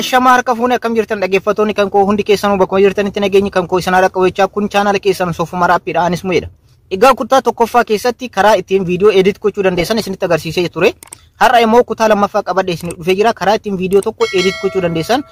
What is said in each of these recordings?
Ashama harka fuune akkam jirtan dhaggeeffattoonni kan koo hundi keessanuu bakkuma jirtanitti nageenyi kan koo isin haadha qabachaa kun chaanala keessan Soofuma Raappiidha anis mu'eedha. Egaa kutaa tokkoffaa keessatti karaa ittiin viidiyoo edit gochuu dandeessan isinitti agarsiisee ture. Har'a immoo kutaa lammaffaa qabadhee isin dhufee jira. Karaa ittiin viidiyoo tokko edit gochuu dandeessan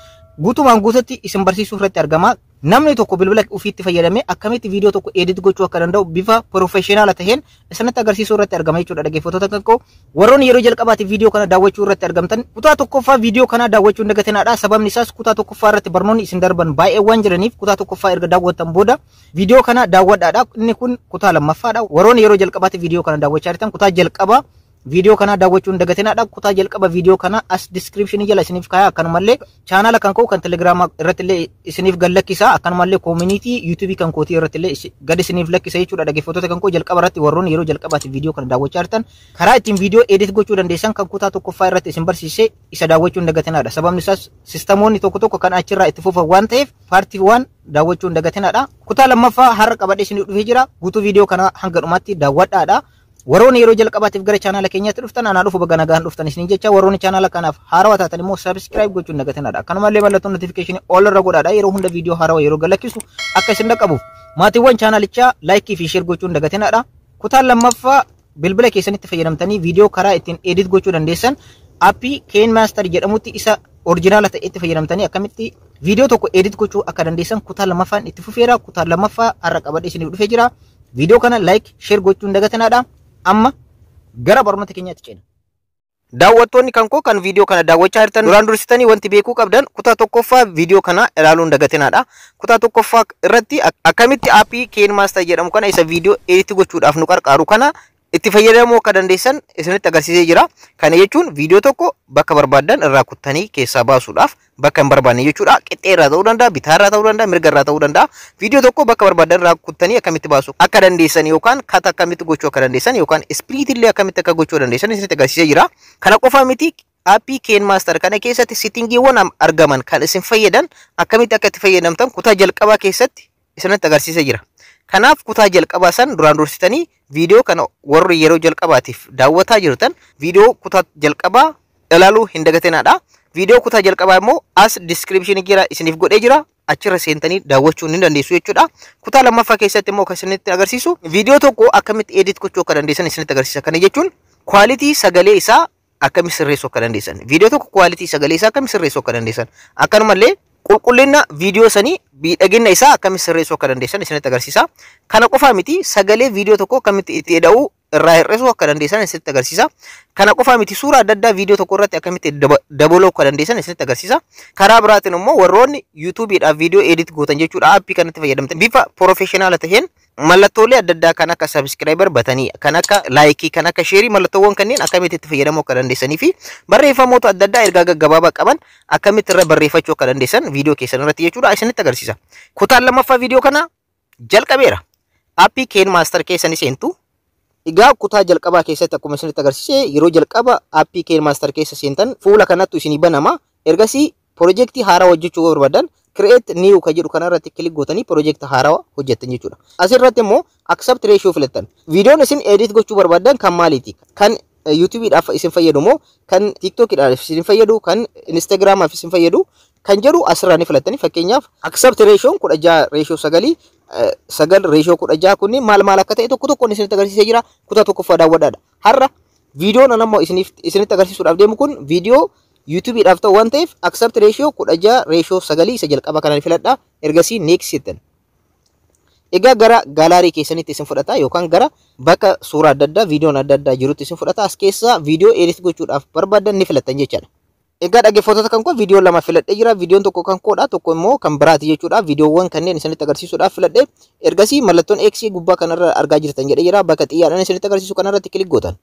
guutumaan guututti isin barsiisuu irratti argama. Namni tokko bilbila ofiitti fayyadamee akkamitti viidiyoo tokko edit gochuu akka danda'u bifa professional taheen isinitti agarsiisuu irratti argama jechuudha dhaggeeffattoota kan koo. Warroonni yeroo jalqabaatiif viidiyoo kana daawwachuu irratti argamtan kutaa tokkoffaa viidiyoo kana daawwachuu hin dagatinaadha. Sababni isaas kutaa tokkoffaa irratti barnoonni isin darban baay'ee waan jiraniif kutaa tokkoffaa erga daawwattan booda viidiyoo kana daawwadhaadha. Inni kun kutaa lammaffaadha. Warroonni yeroo jalqabaatiif viidiyoo kana daawwachaa jirtan kutaa jalqaba video kana daawwachuu hin dagatinaadha. Kutaa jalqaba video kana as description jala isiniif kaaya. Akkanumallee channel kan koo kan telegram irratti illee isiniif gallakkisa. Akkanumallee community youtube kan kooti irratti illee gad isiniif lakkisa jechuudha dhaggeeffattoota kan koo. Jalqaba irratti warroonni yeroo jalqabaatiif video kana daawwachaa jirtan karaa ittiin video edit gochuu dandeessan kan kutaa tokkoffaa irratti isin barsiise isa daawwachuu hin dagatinaadha. Sababni isaas sistemoonni tokko tokko kan achirraa itti fufan waan ta'eef part 1 daawwachuu hin dagatinaadha. Kutaa lammaffaa har'a qabadhee isin dhufee jira. Guutuu video kana hanga dhumaatti daawwadhaadha. Warroonni yeroo jalqabaatiif gara chaanala keenyaatti dhuftan anaa dhufu baga nagaan dhuftan isin jecha. Warroonni chaanala kanaaf haarawaa taatan immoo subscribe gochuun hin dagatinaadha. Akkanumallee mallattoon notification all irra godhaadha. Yeroo hunda viidiyoo haarawaa yeroo galakkisu akka isin dhaqqabuuf maatiiwwan chaanalichaa like fi share gochuun hin dagatinaadha. Kutaan lammaffaa bilbila keessanitti fayyadamtanii viidiyoo karaa ittiin edit gochuu dandeessan appii KineMaster jedhamutti isa original ta'etti fayyadamtanii akkamitti viidiyoo tokko edit gochuu akka dandeessan kutaa lammaffaan itti fufeera. Kutaa lammaffaa har'a qabadhee isiniif dhufee jira. Viidiyoo kana like share gochuun hin dagatinaadha. Amma gara barnoota keenyaatti ceena. Daawwattoonni kan koo kan viidiyoo kana daawwachaa jirtan duraan dursitanii wanti beekuu qabdan kutaa tokkoffaa viidiyoo kana ilaaluu hin dagatinaadha. Kutaa tokkoffaa irratti akkamitti aappii KineMaster jedhamu kana isa viidiyoo edit gochuudhaaf nu gargaaru kana itti fayyadamuu akka dandeessan isinitti agarsiisee jira. Kana jechuun viidiyoo tokko bakka barbaadan irraa kuttanii keessaa baasuudhaaf bakka hin barbaanne jechuudha. Qixxee irraa ta'uu danda'a, bitaa irraa ta'uu danda'a, mirga irraa ta'uu danda'a. Viidiyoo tokko bakka barbaadan irraa kuttanii akkamitti baasuu akka dandeessan yookaan kata akkamitti gochuu akka dandeessan yookaan split illee akkamitti akka gochuu dandeessan isinitti agarsiisee jira. Kana qofa miti aappii KineMaster kana keessatti settingiiwwan argaman kan isin fayyadan akkamitti akka itti fayyadamtan kutaa jalqabaa keessatti isinitti agarsiisee jira. Kanaaf kutaa jalqabaa san duraan dursitanii viidiyoo kana warri yeroo jalqabaatiif daawwataa jirtan viidiyoo kutaa jalqabaa ilaaluu hin dagatinaadha. Viidiyoo kutaa jalqabaa immoo as description jira isiniif godhee jira. Achirra seentanii daawwachuu ni dandeessu jechuudha. Kutaa lammaffaa keessatti immoo kan isinitti agarsiisu viidiyoo tokko akkamitti edit gochuu akka dandeessan isinitti agarsiisa. Kana jechuun quality sagalee isaa akkamitti sirreessuu akka dandeessan. Viidiyoo tokko quality sagalee isaa akkamitti sirreessuu akka dandeessan. Akkanumallee qulqullina viidiyoo sanii miidhagina isaa akkamitti sirreessuu akka dandeessan isinitti agarsiisa. Kana qofa miti sagalee viidiyoo tokko akkamitti itti eda'uu irraa hir'isuu akka dandeessan isinitti agarsiisa. Kana qofa miti suuraa adda addaa viidiyoo tokko irratti akkamitti dabaluu akka dandeessan isinitti agarsiisa. Karaa biraatiin immoo warroonni yuutuubiidhaaf viidiyoo edit gootan jechuudha aappii kanatti fayyadamtan bifa professional taheen mallattoolee adda addaa kan akka subscriber batanii kan akka like kan akka share mallattoowwan kanneen akkamitti itti fayyadamuu akka dandeessanii fi barreeffamoota adda addaa ergaa gaggabaabaa qaban akkamitti irra barreeffachuu akka dandeessan viidiyoo keessan irratti jechuudha isinitti agarsiisa. Kutaan lammaffaa viidiyoo kana jalqabeera. Aappii KineMaster keessan seentu. Egaa kutaa jalqabaa keessatti akkuma isinitti agarsiise yeroo jalqaba aappii KineMaster keessa seentan fuula kanattu isinii banama. Ergasii piroojeektii haaraa hojjechuu barbaadan create new ka jedhu kanarratti kilik gootanii piroojeektii haaraa hojjettan jechuudha. Asirratti immoo accept ratio filattan. Viidiyoon isin edit gochuu barbaadan kan maaliiti? Kan YouTubeidhaaf isin fayyadu moo kan TikTokidhaaf isin fayyadu kan Instagramaaf isin fayyadu kan jedhu asirraa ni filattanii. Fakkeenyaaf accept ratio 16 ratio 9 sagal ratio 16 kunni maal akka ta'e tokko tokkoon isinitti agarsiisee jira. Kutaa tokkoffaa daawwadhaadha. Har'a viidiyoon anammoo isinitti agarsiisuudhaaf deemu kun viidiyoo YouTubeidhaaf ta'u waan ta'eef accept ratio 16 ratio 9 isa jalqaba kanaan filadhaa. Ergasii next jettan. Egaa gara gaalaarii keessanitti isin fudhata yookaan gara bakka suuraa adda addaa viidiyoon adda addaa jirutti isin fudhata. As keessa viidiyoo edit gochuudhaaf barbaadan ni filattan jechaadha. Egaa dhaggeeffattoota kan koo viidiyoo lama filadhee jira. Viidiyoon tokko kan koodha, tokko immoo kan biraati jechuudha. Viidiyoowwan kanneen isinitti agarsiisuudhaaf filadhee ergasii mallattoon X gubbaa kanarra argaa jirtan jedhee jira. Bakka xiyyaadhaan isinitti agarsiisu kanarratti kilik gootan.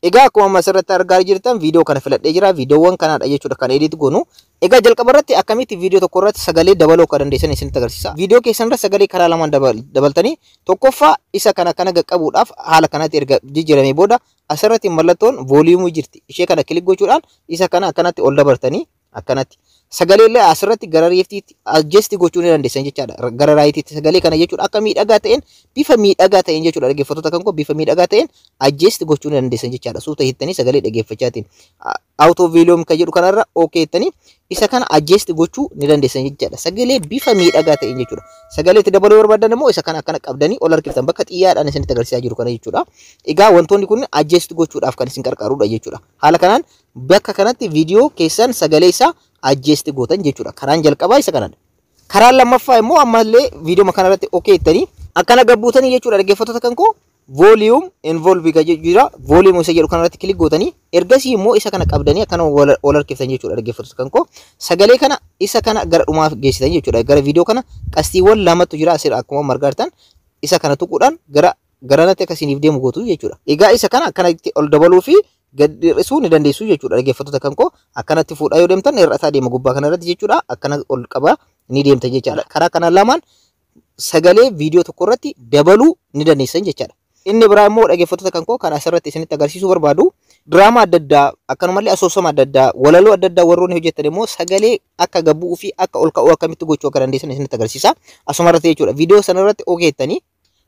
Egaa akkuma asirratti argaa jirtan viidiyoo kana filadhee jira. Viidiyoowwan kanaadha jechuudha kan edit goonu. Egaa jalqaba irratti akkamitti viidiyoo tokko irratti sagalee dabaluu akka dandeessan isinitti agarsiisa. Viidiyoo keessan irratti sagalee karaa lamaan dabaltanii tokkoffaa isa kana qaqqabuudhaaf haala kanatti erga jijjiiramee booda asirratti mallattoon vooliyumii jirti. Ishee kana kilik gochuudhaan isa kana akkanatti ol dabartanii akkanatti. sagalee illee asirratti gara reeftiitti adjust gochuu ni dandeessan jechaadha. Gara raayitiitti sagalee kana jechuudha akka miidhagaa ta'een bifa miidhagaa ta'een jechuudha dhaggeeffattoota kan koo bifa miidhagaa ta'een adjust gochuu ni dandeessan jechaadha. Suuta hittanii sagalee dhaggeeffachaatiin auto volume kan jedhu kanarra okay hittanii isa kana adjust gochuu ni dandeessan jechaadha. Sagalee bifa miidhagaa ta'een jechuudha. Sagalee itti dabaluu barbaadan immoo isa kana akkana qabdanii ol harkiftan bakka xiyyaadhaan isinitti agarsiisaa jiru kana jechuudha. Egaa wantoonni kun adjust gochuudhaaf kan isin gargaarudha jechuudha. Haala kanaan bakka kanatti viidiyoo keessan sagalee isaa adjust gootan jechuudha. Karaan jalqabaa isa kanadha. Karaan lammaffaa immoo ammallee viidiyoo kanarratti okay hittanii akkana gabbuutanii jechuudha dhaggeeffattoota kan koo volume involve kan jira volume isa jedhu kanarratti kilik gootanii ergasii immoo isa kana qabdanii akkana ol harkiftan jechuudha dhaggeeffattoota kan koo sagalee kana isa kana gara dhumaaf geessitan jechuudha. Gara viidiyoo kana qastiiwwan lamatu jira asirra akkuma margartan isa kana tuquudhaan garanatti akkasiniif deemu gootu jechuudha. Egaa isa kana akkanatti ol dabaluu fi gad hir'isuu ni dandeessu jechuudha dhaggeeffattoota kan koo akkanatti fuudhaa yoo deemtan hir'ataa deema gubbaa kanarratti jechuudha. Akkana ol qabaa ni deemta jechaadha. Karaa kana lamaan sagalee viidiyoo tokko irratti dabaluu ni dandeessan jechaadha. Inni biraa immoo dhaggeeffattoota kan koo kan asirratti isinitti agarsiisuu barbaadu diraamaa adda addaa akkanumallee asoosama adda addaa walaloo adda addaa warroonni hojjetan immoo sagalee akka gabbuu fi akka ol ka'uu akkamitti gochuu akka dandeessan isinitti agarsiisa. Asuma irratti jechuudha viidiyoo sana irratti ogeettanii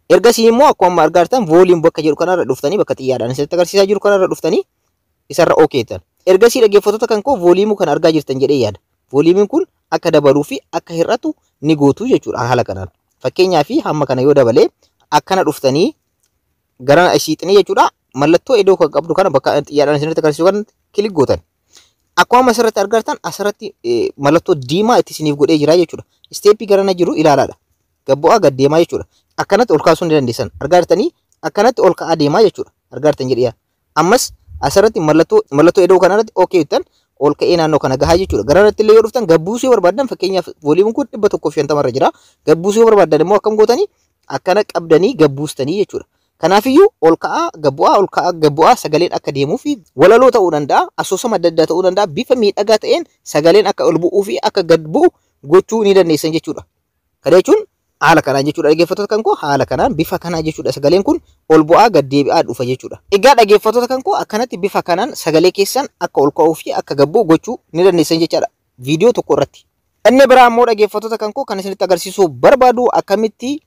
ergasii immoo akkuma argartan volume bakka jedhu kanarra dhuftanii bakka xiyyaadhaan isinitti agarsiisaa jiru kanarra dhuftanii isarra ogeettan. Ergasii dhaggeeffattoota kan koo volume kan argaa jirtan jedhee yaada. Volume kun akka dabaluu fi akka hir'atu ni gootu jechuudha haala kanaan. Fakkeenyaaf hamma kana yoo dabalee akkana dhuftanii gara ishiixanii jechuudha mallattoo iddoo kan qabdu kana bakka xiyyaadhaan isinitti agarsiisu kan kilik gootan. Akkuma asirratti argartan asirratti mallattoo diimaa itti isiniif godhee jira jechuudha. Steepii garana jiru ilaalaadha. Gabbu'aa gad deemaa jechuudha. Akkanatti ol kaasuu ni dandeessan. Argartanii akkanatti ol ka'aa deemaa jechuudha. Argartan jedhee ammas asirratti mallattoo iddoo kanarratti okay jettan ol ka'ee naannoo kana gahaa jechuudha. Garanatti illee yoo dhuftan gabbuusuu barbaadan fakkeenyaaf volume kun 150 irra jira. Gabbuusuu barbaadan immoo akkam gootanii akkana qabdanii gabbuustanii jechuudha. Kanaafiyyuu ol ka'aa gabbu'aa sagaleen akka deemuu fi walaloo ta'uu danda'a, asoosama adda addaa ta'uu danda'a, bifa miidhagaa ta'een sagaleen akka ol bu'uu fi akka gad bu'u gochuu ni dandeessan jechuudha. Kana jechuun haala kanaan jechuudha dhaggeeffattoota kan koo haala kanaan bifa kanaa jechuudha sagaleen kun ol bu'aa gad deebi'aa dhufa jechuudha. Egaa dhaggeeffattoota kan koo akkanatti bifa kanaan sagalee keessan akka ol ka'uu fi akka gad bu'u gochuu ni dandeessan jechaadha viidiyoo tokko irratti. Inni biraa immoo dhaggeeffattoota kan koo kan isinitti agarsiisuu barbaadu akkamitti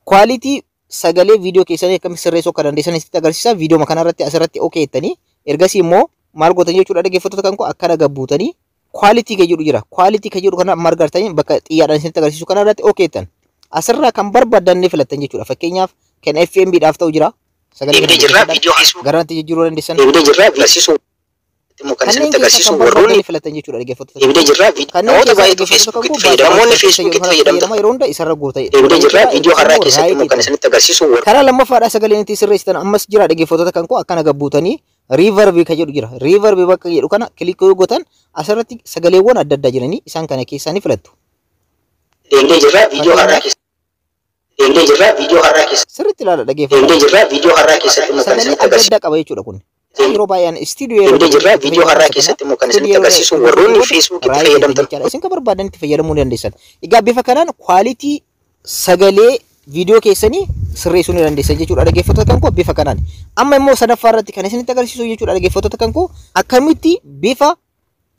quality sagalee viidiyoo keessanii akkamitti sirreessuu akka dandeessan isinitti agarsiisa. Viidiyoo kanarratti asirratti okay jettanii ergasii immoo maal gootan jechuudha dhaggeeffattoota kan koo akkana gabbuutanii quality kan jedhu jira. Quality kan jedhu kana margartanii bakka xiyyaadhaan isinitti agarsiisu kanarratti okay jettan. Asirraa kan barbaadan ni filattan jechuudha. Fakkeenyaaf kan FMB dhaaf ta'u jira. Sagalee garanatti jijjiiruu dandeessan. Kanneen keessaa kan barbaadan filatan jechuudha dhaggeeffattoota. Eebidee jirraa namoota baay'eetu feesbuukitti fayyadamoonni feesbuukitti fayyadamtan. Yeroo hunda isarra guuta. Eebidee jirraa viidiyoo har'aa keessatti immoo kan isinitti agarsiisu. Karaa lammaffaadhaa sagaleen itti sirreessitan ammas jira dhaggeeffattoota kan koo akkana gabbuutanii reverb kan jedhu jira. Reverb bakka jedhu kana kilik yoo gootan asirratti sagaleewwan adda addaa jiranii isaan kana keessaa ni filattu. Eebidee jirraa viidiyoo har'aa keessatti. Eebidee jirraa viidiyoo har'aa keessatti. Sirriitti ilaala dhaggeeffattoota. Eebidee jirraa viidiyoo har'aa keessatti immoo kan isinitti adda agarsiisu. addaa qaba jechuudha kun. Yeroo baay'een istiidiyoo Eebidee jirraa viidiyoo har'aa keessatti immoo kan isinitti agarsiisu warroonni feesbuukitti fayyadamtan. Isin kan barbaadan itti fayyadamuu dandeessan. Egaa bifa kanaan quality sagalee viidiyoo keessanii sirreessuu ni dandeessan jechuudha dhaggeeffattoota kan koo bifa kanaan. Amma immoo sadaffaa irratti kan isinitti agarsiisu jechuudha dhaggeeffattoota kan koo akkamitti bifa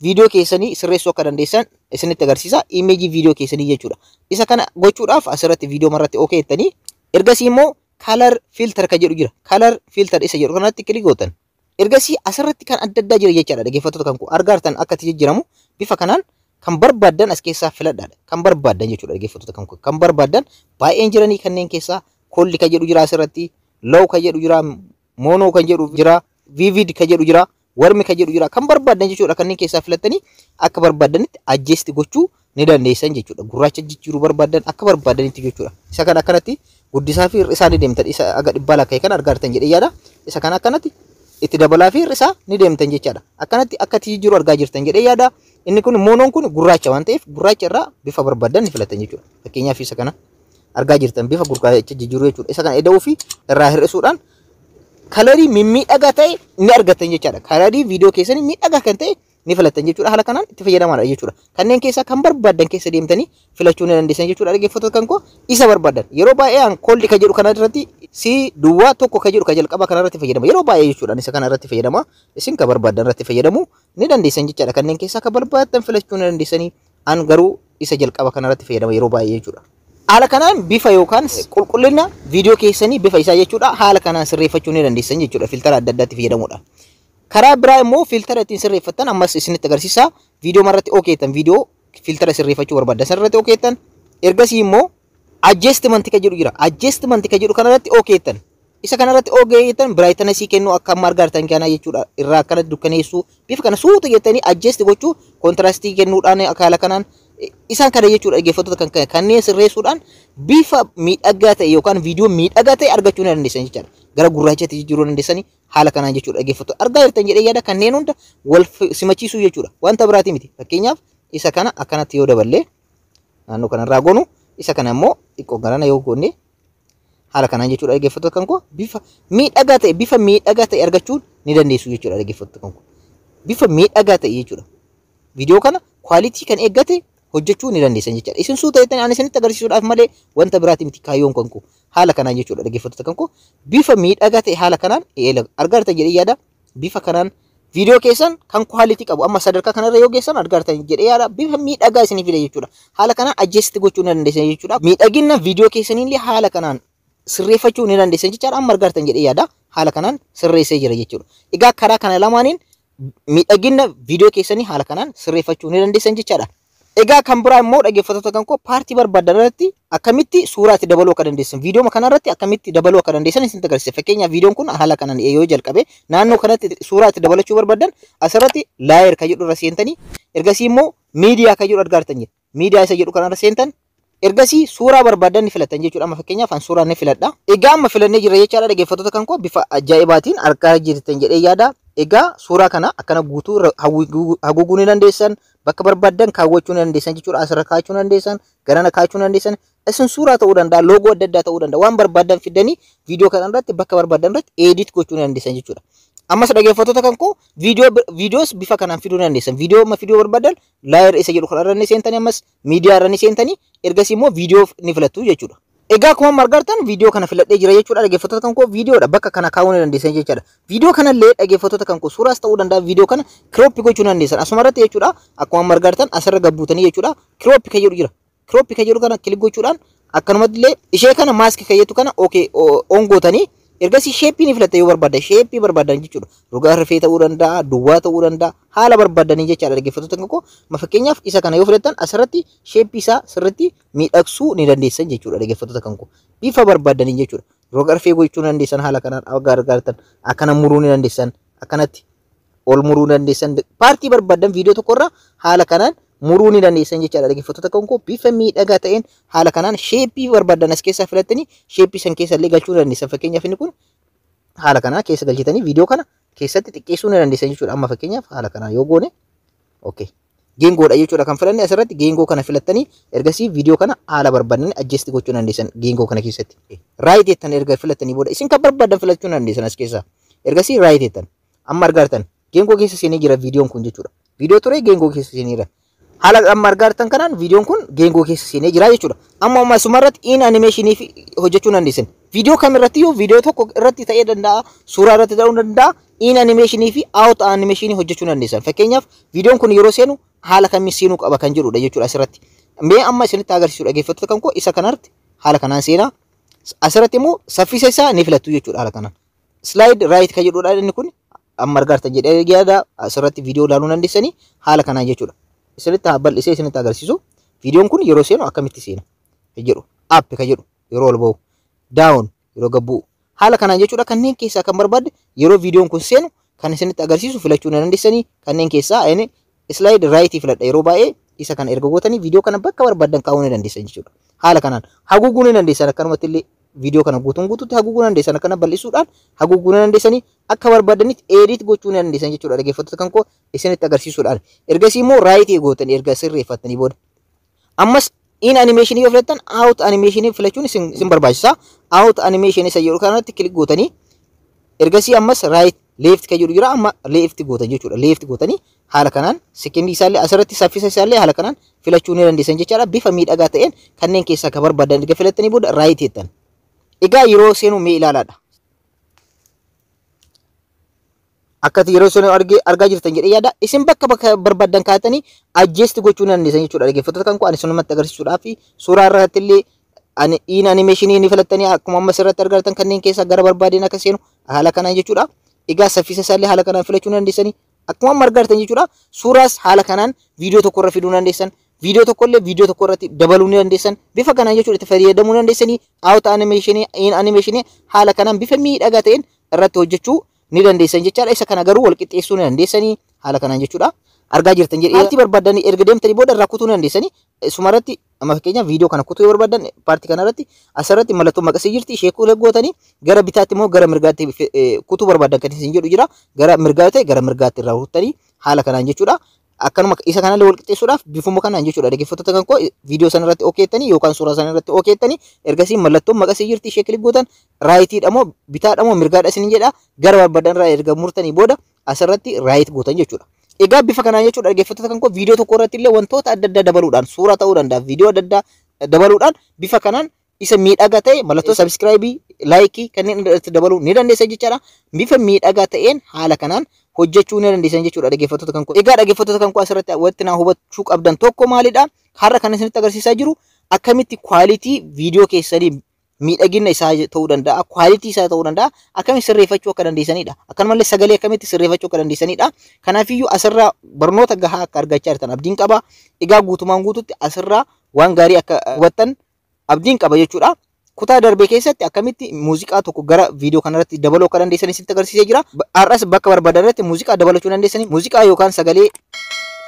viidiyoo keessanii sirreessuu akka dandeessan isinitti agarsiisa. Imeejii viidiyoo keessanii jechuudha. Isa kana gochuudhaaf asirratti viidiyoo marratti okay jettanii ergasii immoo color filter kan jedhu jira. Color filter isa jedhu kanatti kilik gootan. Ergasii asirratti kan adda addaa jira jechaadha dhaggeeffattoota kan koo argartan akka itti jijjiiramu bifa kanaan kan barbaadan as keessaa filadhaadha. Kan barbaadan jechuudha dhaggeeffattoota kan koo kan barbaadan baay'een jiranii kanneen keessaa kolli kan jedhu jira asirratti low kan jedhu jira mono kan jedhu jira vivid kan jedhu jira warmi kan jedhu jira kan barbaadan jechuudha kanneen keessaa filattanii akka barbaadanitti adjust gochuu ni dandeessan jechuudha. Gurraacha jijjiiruu barbaadan akka barbaadanitti jechuudha. Isa kana akkanatti guddisaa fi hir'isaa ni deemtan. Isa aga dhibbaa lakka'e kan argartan jedhee yaada. Isa kana akkanatti itti dabalaa fi hir'isaa ni deemtan jechaadha. Akkanatti akka jijjiiruu argaa jirtan jedhee yaada. Inni kun moonoon kun gurraacha waan ta'eef gurraacha irraa bifa barbaadan ni filatan jechuudha. Fakkeenyaaf isa kana argaa jirtan bifa gurraacha jijjiiruu jechuudha. Isa kana eda'uu fi irraa hir'isuudhaan kalarii mimmiidhagaa ta'e ni argatan jechaadha. Kalarii viidiyoo keessanii miidhagaa kan ta'e ni filatan jechuudha. Haala kanaan itti fayyadamaa jechuudha. Kanneen keessaa kan barbaadan keessa deemtanii filachuu ni dandeessan jechuudha dhaggeeffattoota kan koo isa barbaadan. Yeroo baay'ee kolli kan jedhu kana irratti si duwwaa tokko kan jedhu kan jalqaba kana irratti fayyadama. Yeroo baay'ee jechuudha isa kana irratti fayyadama. Isin kan barbaadan irratti fayyadamuu ni dandeessan jechaadha. Kanneen keessaa kan barbaadan filachuu ni dandeessanii An garuu isa jalqaba kanarratti fayyadama yeroo baay'ee jechuudha. Haala kanaan bifa yookaan qulqullina viidiyoo keessanii bifa isaa jechuudha haala kanaan sirreeffachuu ni dandeessan jechuudha filtara adda addaatti fayyadamuudhaan. Karaa biraa immoo filtara ittiin sirreeffattan ammas isinitti agarsiisa. Viidiyoo marratti okeetan viidiyoo filtara sirreeffachuu barbaadan sanarratti okeetan ergasii immoo adjustment ka jedhu jira. Adjustment ka jedhu kanarratti okeetan. Isa kanarratti ogeeyyitan brightness kennu akka amma argartan kana jechuudha irraa akkana dukkaneessu bifa kana suuta jettanii adjust gochuu contrast kennuudhaan akala kanaan isaan kana jechuudha dhaggeeffattoota kan kanneen sirreessuudhaan bifa miidhagaa ta'e yookaan viidiyoo miidhagaa ta'e argachuu ni dandeessan jechuudha gara gurraachaatti jijjiiruu dandeessanii haala kanaan jechuudha dhaggeeffattoota argaa jirtan jedhee yaada kanneen hunda wal simachiisuu jechuudha wanta biraati miti fakkeenyaaf isa kana akkanatti yoo daballee naannoo kanarraa goonu isa kana immoo xiqqoo garana yoo goonne haala kanaan jechuudha dhaggeeffattoota kan koo bifa miidhagaa ta'e argachuu ni dandeessu jechuudha dhaggeeffattoota kan koo bifa miidhagaa ta'e jechuudha viidiyoo kana quality kan eeggate hojjechuu ni dandeessan jechuudha isin suuta jettanii ani isinitti agarsiisuudhaaf malee wanta biraati miti kaayyoon kan koo haala kanaan jechuudha dhaggeeffattoota kan koo bifa miidhagaa ta'e haala kanaan argartan jedhee yaada bifa kanaan viidiyoo keessan kan quality qabu amma sadarkaa kanarra yoo geessan argartan jedhee yaada bifa miidhagaa isinii fida jechuudha haala kanaan adjust gochuu ni dandeessan jechuudha miidhagina viidiyoo keessaniillee haala kanaan sirreeffachuu ni dandeessan jechuudha amma argartan jedhee yaada haala kanaan sirreessee jira jechuudha egaa karaa kana lamaaniin miidhagina viidiyoo keessanii haala kanaan sirreeffachuu ni dandeessan jechuudha egaa kan biraa immoo dhaggeeffattoota kan koo paartii barbaadan irratti akkamitti suuraa itti dabaluu akka dandeessan viidiyoo kanarratti akkamitti dabaluu akka dandeessan isin agarsiisa fakkeenyaaf viidiyoon kun haala kanaan yoo jalqabe naannoo kanatti suuraa itti dabalachuu barbaadan asirratti laayer ka jedhu irra seentanii ergasii immoo miidiyaa ka jedhu argartan jira miidiyaa isa jedhu kanarra seentan ergasii suuraa barbaadan ni filatan jechuudha amma fakkeenyaaf an suuraa ni filadha egaa amma filannee jira jechaadha dhaggeeffattoota kan koo bifa ajaa'ibaatiin argaa jirtan jedhee yaada egaa suuraa kana akkana guutuu haguuguu ni dandeessan bakka barbaadan kaawwachuu ni dandeessan jechuudha asirra kaachuu ni dandeessan garana kaachuu ni dandeessan isin suuraa ta'uu danda'a loogoo adda addaa ta'uu danda'a waan barbaadan fidanii viidiyoo kana irratti bakka barbaadan irratti edit gochuu ni dandeessan jechuudha ammas dhaggeeffattoota kan koo viidiyoos bifa kanaan fiduu ni dandeessan viidiyoo barbaadan laayer isa jedhu kanarra ni seentanii ammas miidiyaa irra ni seentanii ergasii immoo viidiyoo ni filattu jechuudha egaa akkuma argartan viidiyoo kana filadhee jira jechuudha dhaggeeffattoota kan koo viidiyoodha bakka kana kaa'uu ni dandeessan jechuudha viidiyoo kanallee dhaggeeffattoota kan koo suuraas ta'uu danda'a viidiyoo kana crop gochuu ni dandeessan asuma irratti jechuudha akkuma argartan asirra gabbuutanii jechuudha crop ka jedhu jira crop ka jedhu kana kilik gochuudhaan akkanumattillee ishee kana maask ka jettu kana on gootanii ergasii sheeppii ni filatta yoo barbaadan sheeppii barbaadan jechuudha rugaa rifee ta'uu danda'a duwwaa ta'uu danda'a haala barbaadanii jechaadha dhaggeeffattoota kan koo fakkeenyaaf isa kana yoo filattan asirratti sheeppii isaa sirriitti miidhagsuu ni dandeessan jechuudha dhaggeeffattoota kan koo bifa barbaadanii jechuudha rugaa rifee gochuu ni dandeessan haala kanaan argartan akkana muruu ni dandeessan akkanatti ol muruu ni dandeessan paartii barbaadan viidiyoo tokkorra haala kanaan muruu ni dandeessan jechaadha dhaggeeffattoota kan koo bifa miidhagaa ta'een haala kanaan sheeppii barbaadan as keessaa filattanii sheeppii san keessa illee galchuu ni dandeessan fakkeenyaaf inni kun haala kanaa keessa galchitanii viidiyoo kana keessatti xiqqeessuu ni dandeessan jechuudha amma fakkeenyaaf haala kanaa yoo goone okay geengoodha jechuudha kan filanne asirratti geengoo kana filattanii ergasii viidiyoo kana haala barbaadanii adjust gochuu ni dandeessan geengoo kana keessatti raayit jettan erga filattanii booda isin kan barbaadan filachuu ni dandeessan as keessaa ergasii raayit jettan amma argartan geengoo keessa seenee jira viidiyoon kun jechuudha viidiyoo ture geengoo keessa seenee jira haala amma argartan kanaan viidiyoon kun geengoo keessa seenee jira jechuudha amma sumarratti in animationii hojjechuu ni dandeessan viidiyoo kamirratti yoo viidiyoo tokko irratti ta'ee danda'a suuraa irratti ta'uu danda'a in animationii fi out animationii hojjechuu ni dandeessan fakkeenyaaf viidiyoon kun yeroo seenu haala kamiin seenuu qaba kan jedhudha jechuudha asirratti mee amma isinitti agarsiisuu dhaggeeffattoota kan koo isa kanarratti haala kanaan seenaa asirratti immoo saffisa isaa ni filattu jechuudha haala kanaan slide right kan jedhudha inni kun amma argartan jedhee yaada asirratti viidiyoo ilaaluu dandeessanii haala kanaan jechuudha isinitti bal'isee isinitti agarsiisu viidiyoon kun yeroo seenu akkamitti seena jedhu up ka jedhu yeroo ol ba'u down yeroo gabbu haala kanaan jechuudha kanneen keessaa kan barbaadde yeroo viidiyoon kun seenu kan isinitti agarsiisu filachuu ni dandeessanii kanneen keessaa inni slide right filadha yeroo baay'ee isa kana erga gootanii viidiyoo kana bakka barbaadan kaa'uu ni dandeessan jechuudha haala kanaan haguuguu ni dandeessan akkanumatti illee viidiyoo kana guutuutti haguuguu ni dandeessan akkana bal'isuudhaan haguuguu ni dandeessanii akka barbaadanitti edit gochuu ni dandeessan jechuudha dhaggeeffattoota kan koo isinitti agarsiisuudhaan ergasii immoo right gootanii erga sirreeffattanii booda ammas in animationii yoo filattan out animationii filachuun isin barbaachisa out animation isa jedhu kanatti kilik gootanii ergasii ammas right left ka jedhu jira amma left gootan jechuudha left gootanii haala kanaan sekendii isaallee asirratti saffisa isaallee haala kanaan filachuu ni dandeessan jechaadha bifa miidhagaa ta'een kanneen keessaa ka barbaadan erga filattanii booda right jettan egaa yeroo seenu mee ilaalaadha akkati yeroo sun argaa jirtan jedhee yaada isin bakka barbaadan kaatanii adjust gochuu dandeessan jechuudha dhaggeeffattoota kan koo ani sunumatti agarsiisuudhaaf suuraa irratti illee in animation ni filattanii akkuma amma sirratti argatan kanneen keessa gara barbaadeen akka seenu haala kanaan jechuudha. Egaa saffisa isaallee haala kanaan filachuu dandeessanii akkuma amma argatan jechuudha. Suuraas haala kanaan viidiyoo tokko irra fiduu dandeessan. Viidiyoo tokkollee viidiyoo tokko irratti dabaluu ni dandeessan. Bifa kanaan jechuudha itti fayyadamuu dandeessanii out animation in animation haala kanaan bifa miidhagaa ta'een irratti hojjechuu ni dandeessan jechaadha. Isa kana garuu wal qixxeessuu ni dandeessanii haala kanaan jechuudha. Argaa jirtan jedhee paartii barbaadanii erga deemtanii booda irraa kutuu ni dandeessanii sumarratti amma fakkeenyaaf viidiyoo kana kutuu barbaadan paartii kanarratti asirratti mallattoo maqasii jirti ishee gootanii gara bitaatti immoo gara mirgaatti kutuu barbaadan kan isin jedhu jira gara mirgaatti ta'e gara mirgaatti irraa kuttanii haala kanaan jechuudha. Akkanuma isa kanallee wal qixxeessuudhaaf bifuma kanaan jechuudha dhaggeeffattoota kan koo viidiyoo sana irratti okeettanii yookaan suuraa sana irratti okeettanii ergasii mallattoo maqasii jirti ishee kilik gootan raayitiidha moo bitaadha moo mirgaadha isin jedha gara barbaadan irraa erga murtanii booda asirratti raayit gootan jechuudha. Egaa bifa kanaan jechuudha dhaggeeffattoota kan koo viidiyoo tokko irratti illee wantoota adda addaa dabaluudhaan suuraa ta'uu danda'a viidiyoo adda addaa dabaluudhaan bifa kanaan isa miidhagaa ta'e mallattoo subscribe like kanneen irratti dabaluu ni dandeessa jechaadha. Bifa miidhagaa ta'een haala kanaan hojjechuu ni dandeessan jechuudha dhaggeeffattoota kan koo. Egaa dhaggeeffattoota kan koo asirratti wanti naa hubachuu qabdan tokko maalidha? Har'a kan isinitti agarsiisaa jiru akkamitti quality viidiyoo keessanii miidhagina isaa ta'uu danda'a, quality isaa ta'uu danda'a, akkamitti sirreeffachuu akka dandeessanidha. Akkanumallee sagalee akkamitti sirreeffachuu akka dandeessanidha. Kanaafiyyuu asirraa barnoota gahaa akka argachaa jirtan abdiin qaba. Egaa guutumaan guututti asirraa waan gaarii akka hubattan abdiin qaba jechuudha. Kutaa darbee keessatti akkamitti muuziqaa tokko gara viidiyoo kanarratti dabaluu akka dandeessan isinitti agarsiisee jira. Har'as bakka barbaadan irratti muuziqaa dabalachuu dandeessanii muuziqaa yookaan sagalee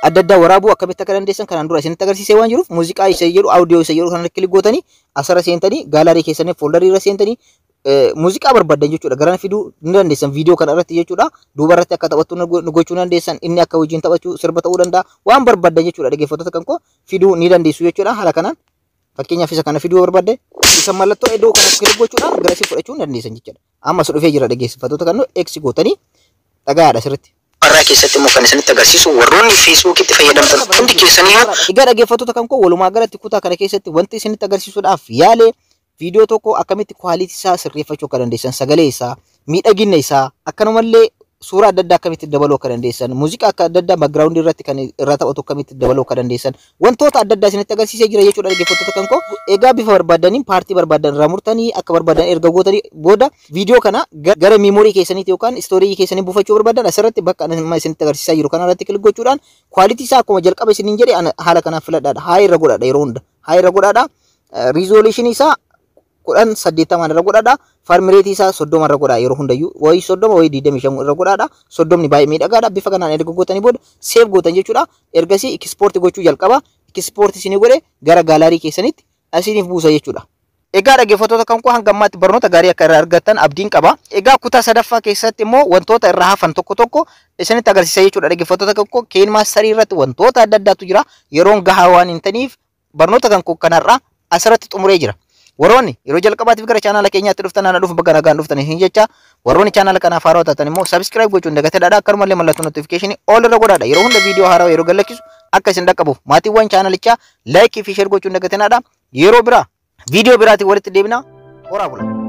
adda addaa waraabuu akkamitti akka dandeessan kanaan dura isinitti agarsiisee waan jiruuf muuziqaa isa jedhu audio isa jedhu kana kilik gootanii asirra seentanii gaalarii keessanii fooldarii irra seentanii muuziqaa barbaadan jechuudha garaan fiduu ni dandeessan viidiyoo kana irratti jechuudha. Duuba irratti akka taphattu gochuu dandeessan inni akka wajjin taphachuu sirba ta'uu danda'a waan barbaadan jechuudha dhaggeeffattoota kan koo fiduu ni dandeessu jechuudha. Haala kanaan fakkeenyaaf isa kana fiduu barbaadde isa mallattoo iddoo kana kilik gochuudhaan garasii fudhachuu dandeessan jechuudha. Amma dhufee jira dhaggeeffattoota kan eksi gootanii dhagaadha sirriitti. Warraa keessatti immoo kan isinitti agarsiisu warroonni feesbuukitti fayyadamtan hundi keessanii egaa dhaggeeffattoota kan koo walumaa galatti kutaa kana keessatti wanti isinitti agarsiisuudhaaf yaale viidiyoo tokko akkamitti quality isaa sirreeffachuu akka dandeessan sagalee isaa miidhagina isaa akkanumallee suuraa adda addaa akkamitti dabaluu akka dandeessan muuziqaa akka adda addaa background irratti kan irra taphatu akkamitti dabaluu akka dandeessan wantoota adda addaa isinitti agarsiisee jira jechuudha dhaggeeffattoota kan koo. Egaa bifa barbaadaniin paartii barbaadan irraa murtanii akka barbaadan erga gootanii booda viidiyoo kana gara meemoorii keessaniitti yookaan istoorii keessanii buufachuu barbaadan asirratti bakka amma isinitti agarsiisaa jiru kanarratti kilik gochuudhaan quality isaa akkuma jalqaba isiniin jedhe haala kanaan filadhaadha. Haa irra godhaadha yeroo hunda haa irra godhaadha. Resolution isaa 80 irra godhaadha. Frame rate isaa 30 irra godhaa yeroo hundayyuu wayi 30 wayi 25 irra godhaadha. 30 baay'ee miidhagaadha. Bifa kanaan erga gootanii booda save gootan jechuudha. Ergasii export gochuu jalqaba. Export isinii godhe gara gaalarii keessanitti isiniif buusa jechuudha. Egaa dhaggeeffattoota kan koo hanga ammaatti barnoota gaarii akka irraa argattan abdiin qaba. Egaa kutaa sadaffaa keessatti immoo wantoota irraa hafan tokko isinitti agarsiisa jechuudha dhaggeeffattoota kan koo. Keen maasterii irratti wantoota adda addaatu jira. Yeroon gahaa waan hin taniif barnoota kan koo kanarraa asirratti xumuree jira. Warroonni yeroo jalqabaatiif gara chaanaala keenyaatti dhuftan ana dhufu bakka nagaan dhuftan hin jecha warroonni chaanaala kanaaf haaraa taatan immoo subscribe gochuun dagateedha. Akkanumallee mallattoo notification all irra godhaadha. Yeroo hunda viidiyoo haaraa yeroo galchisu akka isin dhaqqabuuf maatiiwwan chaanalichaa like fi share gochuun dagateedha. Yeroo biraa viidiyoo biraatiin walitti deebina. Horaa bula.